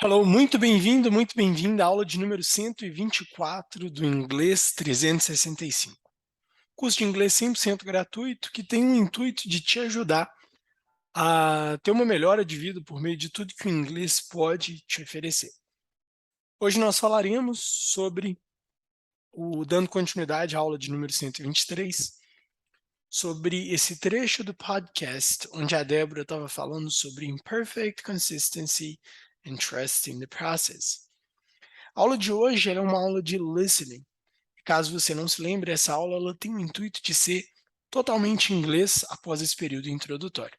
Hello, muito bem-vindo, muito bem-vinda à aula de número 124 do Inglês 365. Curso de inglês 100% gratuito que tem o intuito de te ajudar a ter uma melhora de vida por meio de tudo que o inglês pode te oferecer. Hoje nós falaremos sobre dando continuidade à aula de número 123, sobre esse trecho do podcast onde a Débora estava falando sobre imperfect consistency and trust in the process. A aula de hoje é uma aula de listening. Caso você não se lembre, essa aula ela tem o intuito de ser totalmente em inglês após esse período introdutório.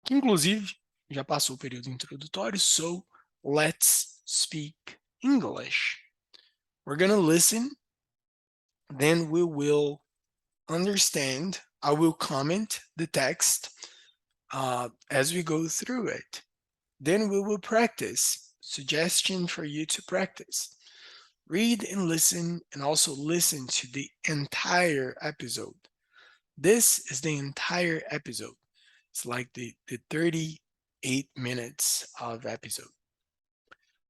Que, inclusive, já passou o período introdutório, so let's speak English. We're going to listen, then we will understand. I will comment the text as we go through it. Then we will practice. Suggestion for you to practice. Read and listen, and also listen to the entire episode. This is the entire episode. It's like the 38 minutes of episode.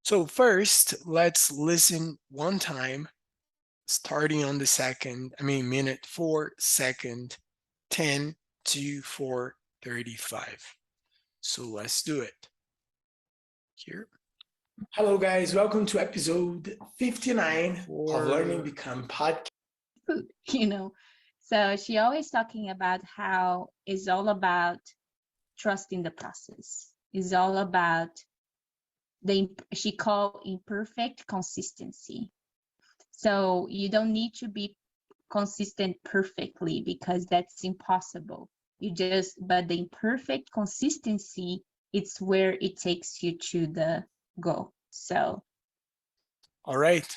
So first, let's listen one time, starting on the minute 4, second 10 to 4:35. So let's do it. Here. Hello guys, welcome to episode 59 of Learning Become Podcast. So she always talking about how it's all about trusting the process. It's all about she called imperfect consistency. So you don't need to be consistent perfectly because that's impossible. But the imperfect consistency, it's where it takes you to the goal. So. All right.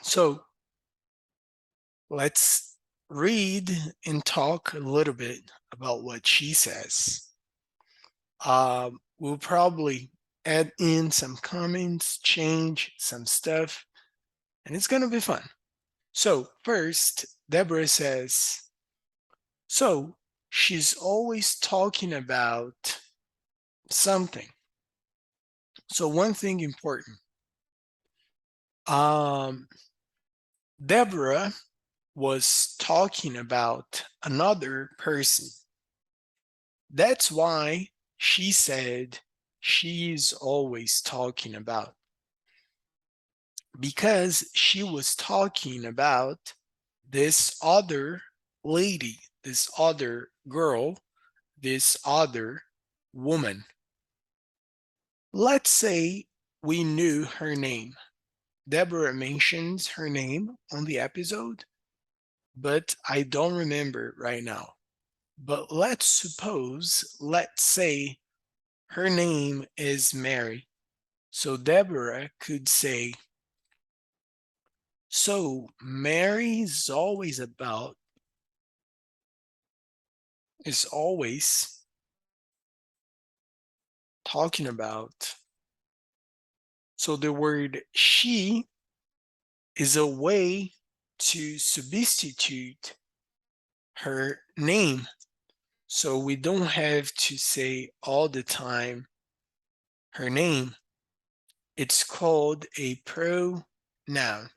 So let's read and talk a little bit about what she says. We'll probably add in some comments, change some stuff, and it's going to be fun. So first, Deborah says, so she's always talking about something. So one thing important, Deborah was talking about another person. That's why she said she's always talking about. Because she was talking about this other lady, this other girl, this other woman. Let's say we knew her name. Deborah mentions her name on the episode, but I don't remember right now. But let's say her name is Mary. So Deborah could say, so Mary is always talking about. So the word she is a way to substitute her name. So we don't have to say all the time her name. It's called a pronoun.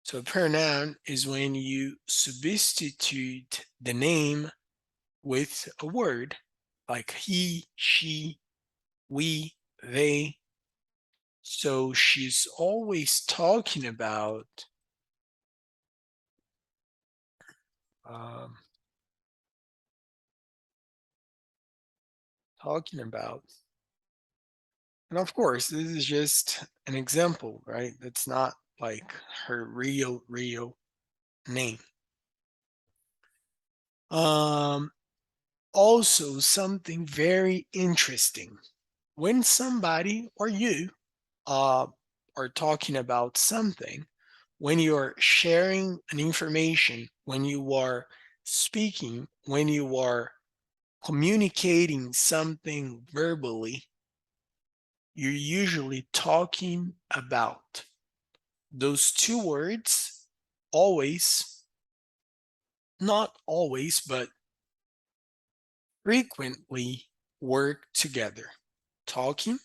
So a pronoun is when you substitute the name with a word, like he, she, we, they. So she's always talking about and of course, this is just an example, right? That's not like her real name. Also, something very interesting. When somebody or you are talking about something, when you're sharing an information, when you are speaking, when you are communicating something verbally, you're usually talking about. Those two words always, not always, but frequently work together. Talking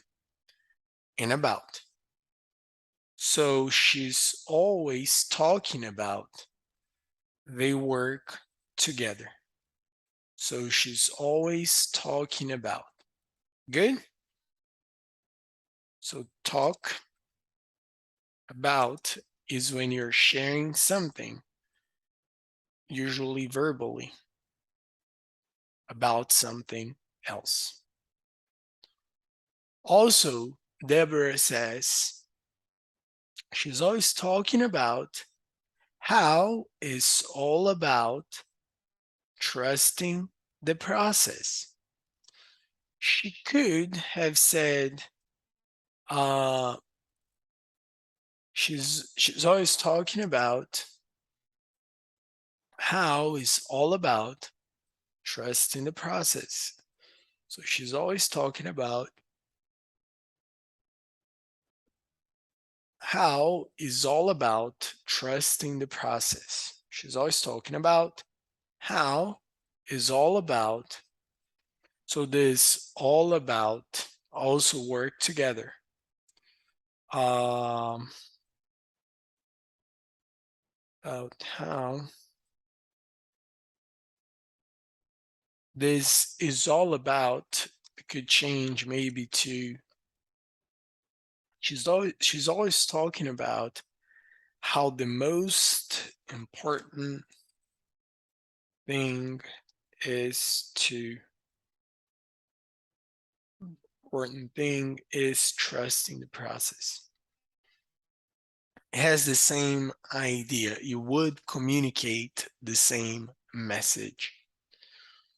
and about. So she's always talking about. They work together. So she's always talking about. Good? So talk about is when you're sharing something, usually verbally, about something else. Also, Deborah says she's always talking about how it's all about trusting the process. She could have said, she's always talking about how it's all about trusting the process. So she's always talking about how is all about trusting the process. She's always talking about how is all about. So this all about also work together. About how this is all about could change maybe to she's always talking about how the most important thing is trusting the process. It has the same idea. You would communicate the same message.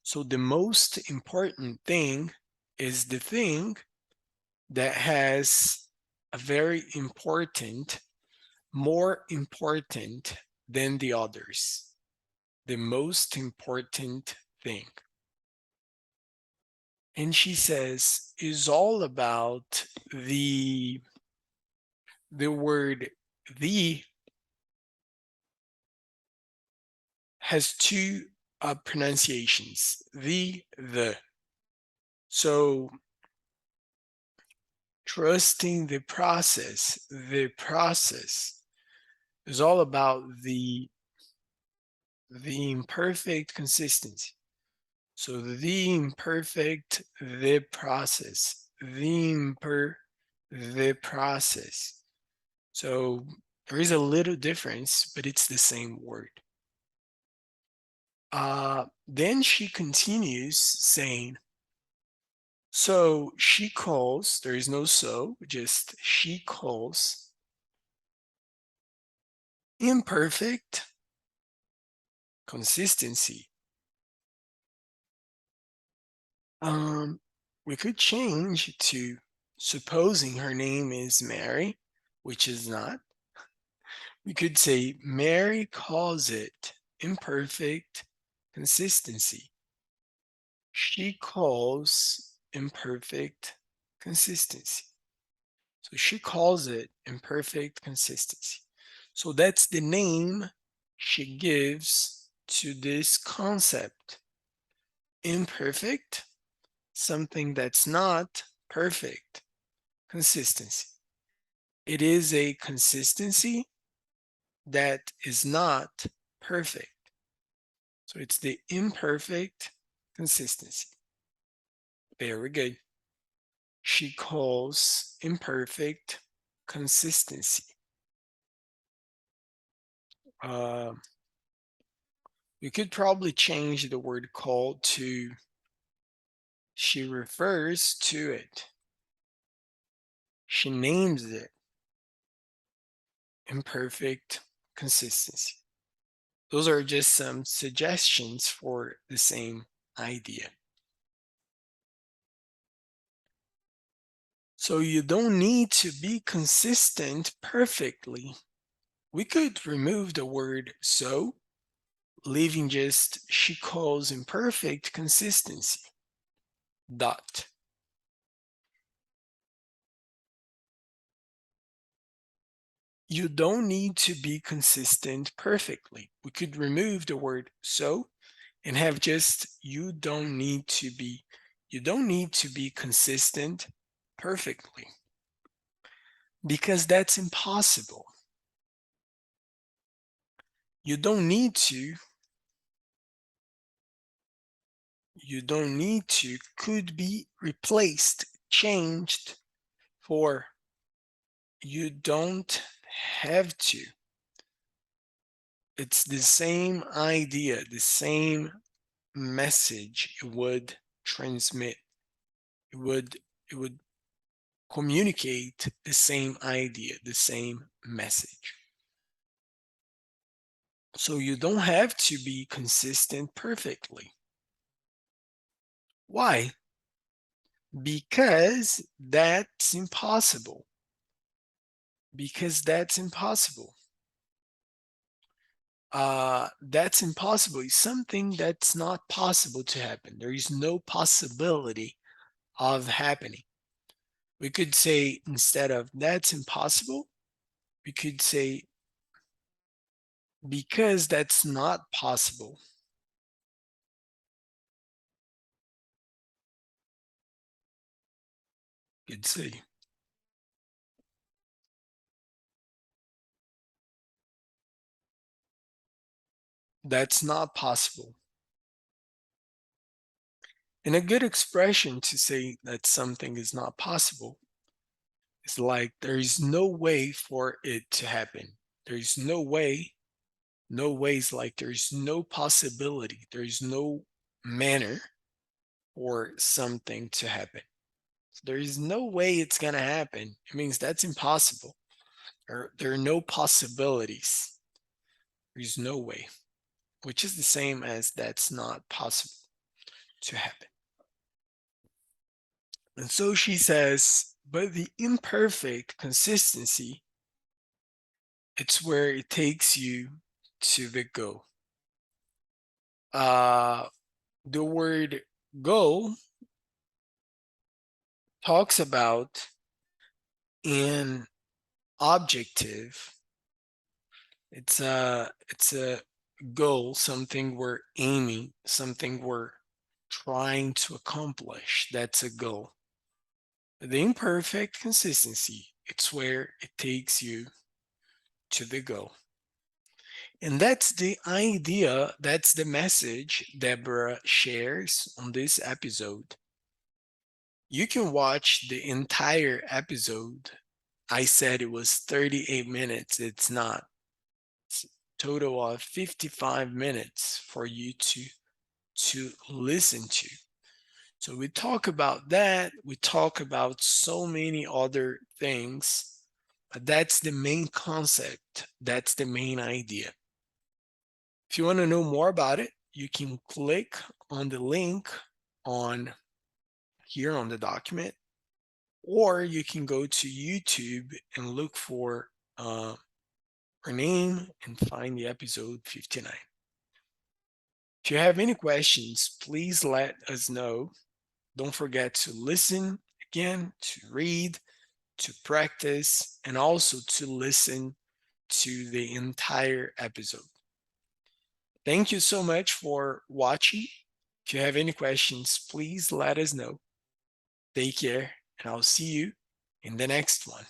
So the most important thing is the thing that has a very important, more important than the others. The most important thing. And she says is all about the word the has two pronunciations, the. So trusting the process is all about the imperfect consistency. So the imperfect, the process, the process. So there is a little difference, but it's the same word. Then she continues saying, so she calls, there is no so, just she calls imperfect consistency. We could change to supposing her name is Mary, which is not. We could say Mary calls it imperfect consistency. She calls imperfect consistency. So she calls it imperfect consistency. So that's the name she gives to this concept. Imperfect, something that's not perfect. Consistency. It is a consistency that is not perfect. So it's the imperfect consistency. Very good. She calls imperfect consistency. We could probably change the word call to she refers to it. She names it imperfect consistency. Those are just some suggestions for the same idea. So you don't need to be consistent perfectly. We could remove the word so, leaving just she calls imperfect consistency. Dot. You don't need to be consistent perfectly. We could remove the word so and have just you don't need to be consistent perfectly. because that's impossible. You don't need to could be replaced, changed for you don't have to. It's the same idea, the same message it would transmit. It would communicate the same idea, the same message. So you don't have to be consistent perfectly. Why? Because that's impossible. Because that's impossible. That's impossible is something that's not possible to happen. There is no possibility of happening. We could say, instead of that's impossible, we could say because that's not possible. Could say that's not possible. And a good expression to say that something is not possible is like there is no way for it to happen. There is no way. No ways, like there's no possibility. There's no manner for something to happen. So there is no way it's gonna happen. It means that's impossible. There are no possibilities. There's no way, which is the same as that's not possible to happen. And so she says, but the imperfect consistency, it's where it takes you to the goal. The word goal talks about an objective. It's a goal, something we're aiming, something we're trying to accomplish. That's a goal. The imperfect consistency, it's where it takes you to the goal. And that's the idea, that's the message Deborah shares on this episode. You can watch the entire episode. I said it was 38 minutes. It's not. It's a total of 55 minutes for you to listen to. So we talk about that. We talk about so many other things. But that's the main concept. That's the main idea. If you want to know more about it, you can click on the link on here on the document, or you can go to YouTube and look for her name and find the episode 59. If you have any questions, please let us know. Don't forget to listen again, to read, to practice, and also to listen to the entire episode. Thank you so much for watching. If you have any questions, please let us know. Take care, and I'll see you in the next one.